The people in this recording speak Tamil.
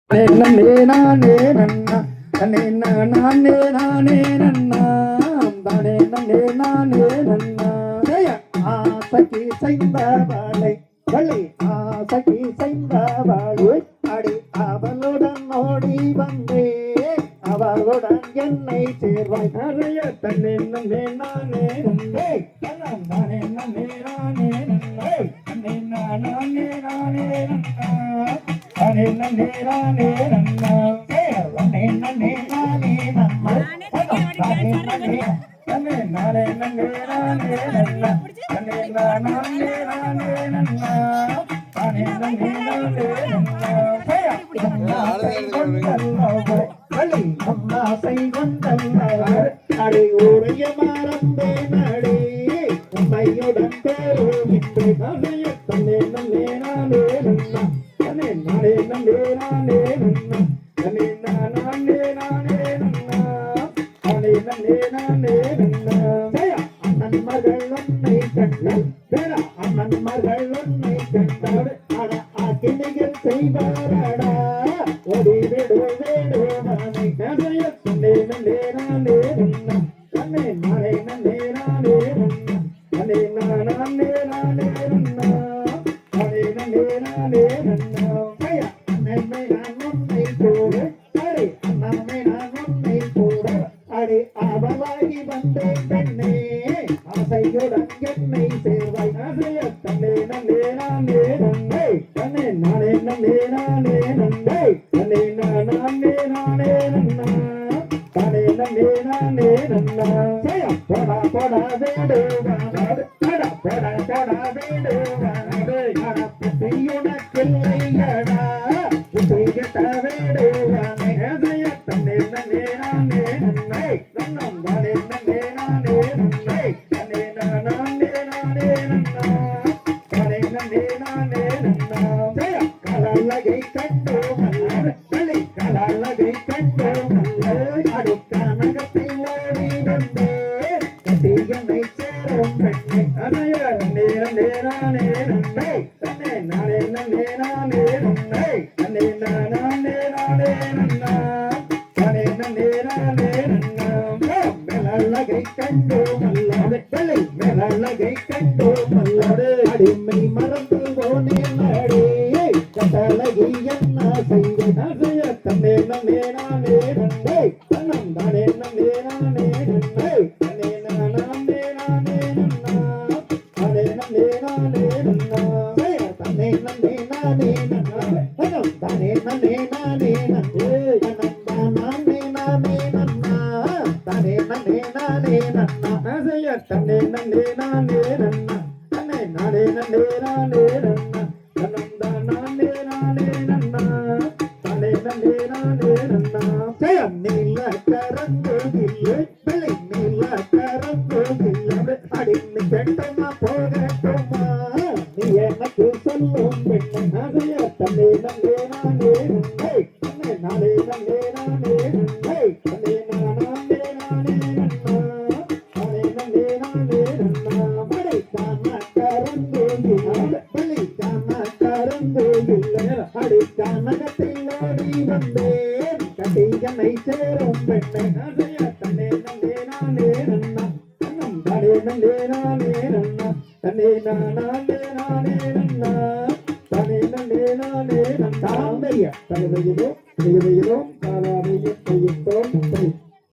நன்னே நானே நன்னா தன்னே நானே நானே நன்னா தானே நன்னே நானே நன்னா ஆசைக்கு செய்தவளை வள்ளி ஆசைக்கு செய்தவளை அடி அவளுடன் ஓடி வந்தே அவளுடன் என்னை சேர்வாய் நிறைய தன்னே நன்னே நானே நன்னே தானே நன்னே நானே நன்னே தன்னே நானே நானே நன்னா தானே நன்னே நானே நன்னா தானே நன்னே நானே நன்னா தானே நன்னே தன்னே நானே நன்னே நானே நன்னா தன்னே நானே நானே நன்னா தானே நன்னே நானே நன்னா வள்ளி உன்னாசை கொண்டல்லவர் அடி உடைய மறந்தே நடி உன்னையுடன் பேருமிட்டு நனைய தன்னே நன்னே நானே நன்னா தன்னே நானே நன்னே நானே நன்னா தன்னே நானே நானே நன்னா தானே நன்னே நானே நன்னா அண்ணன் மகள் உன்னை கண்டால் வேற அண்ணன் மகள் உன்னை கண்டால் அட ஆக்கினிகள் செய்வாரடா ஓடி விடு வேடு மனை கதைய தன்னே நன்னே நானே நன்னா தன்னே நானே நன்னே நானே நன்னா தன்னே நானே நானே நன்னா தானே நன்னே நானே நன்னா அண்ணனை நான் உன்னை போட சரி அண்ணனை நான் உன்னை போட அடி அவளாகி வந்தேன் பெண்ணே ஆசையுடன் என்னை சேர்வாய் ஆசைய தன்னே நன்னே நானே நன்னே தன்னே நானே நன்னே நானே நன்னே தன்னே நானே நானே நன்னா தானே நன்னே நானே நன்னா போடா போடா வேடு வானாடு போடா போடா போடா வேடு வானாடு உனக்கில்லையடா கெட்ட வேடு வானே ஆசைய தன்னே நன்னே நானே நன்னே நன்னம் தானே நன்னே நானே நன்னே தன்னே நானே நானே நன்னா தானே நன்னே நானே நன்னா கலலகை கண்டோ மல்லாடு களி கலலகை கண்டோ மல்லாடு அடுக்கனகத்தை ஓடி வந்தே கட்டியனை சேரும் பெண்ணை அதைய நன்னே நன்னே நானே நன்னே தன்னே நானே நன்னே நானே நன்னே தன்னே நானே நானே நன்னா தானே நன்னே நானே நன்னா மேலழகை கண்டோ மல்லாடு களி மேலழகை கண்டோ மல்லாடு அடிமை மறந்து போனே நாடே கட்டழகி என்ன செய்ய தன்னே நன்னே நானே நன்னே தன்னம் தானே நன்னே நானே நன்னே தன்னே நானே நானே நன்னா தானே நன்னே நானே நன்னா தன்னே நன்னே நானே நன்னா தன்னம் தானே நன்னே நானே நன்னே தன்னம் தானே நானே நன்னா தானே நன்னே நானே நன்னா தன்னே நன்னே நானே நன்னா தன்னே நானே நன்னே நானே நன்னா தன்னம் தானே நானே நன்னா தானே நன்னே நானே நன்னா நீல கரங்கோகில்லை பிள்ளை நீல கரங்கோகில்லை அடிமை பெட்டமா போகட்டுமா நீ எனக்கு சொல்லும் பெண்ணை அதைய தன்னே நன்னே நானே நன்னே தன்னே நானே நன்னே நானே நன்னே தன்னே நானே நானே நன்னா தானே நன்னே நானே நன்னா மடை தான கரங்கோகில்லை பிள்ளை தான கரங்கோகில்லை அடி கனகத்தில் ஓடி வந்தேன் கட்டியனை சேரும் பெண்ணை அதைய தன்னே நன்னே நானே நன்னா தன்னம் தானே நன்னே நானே நன்னா தன்னே நானே நானே நன்னா தானே நன்னே நானே நன்னா தாந்தைய தகுதியிலோ காலாவையும் கையிட்டோம்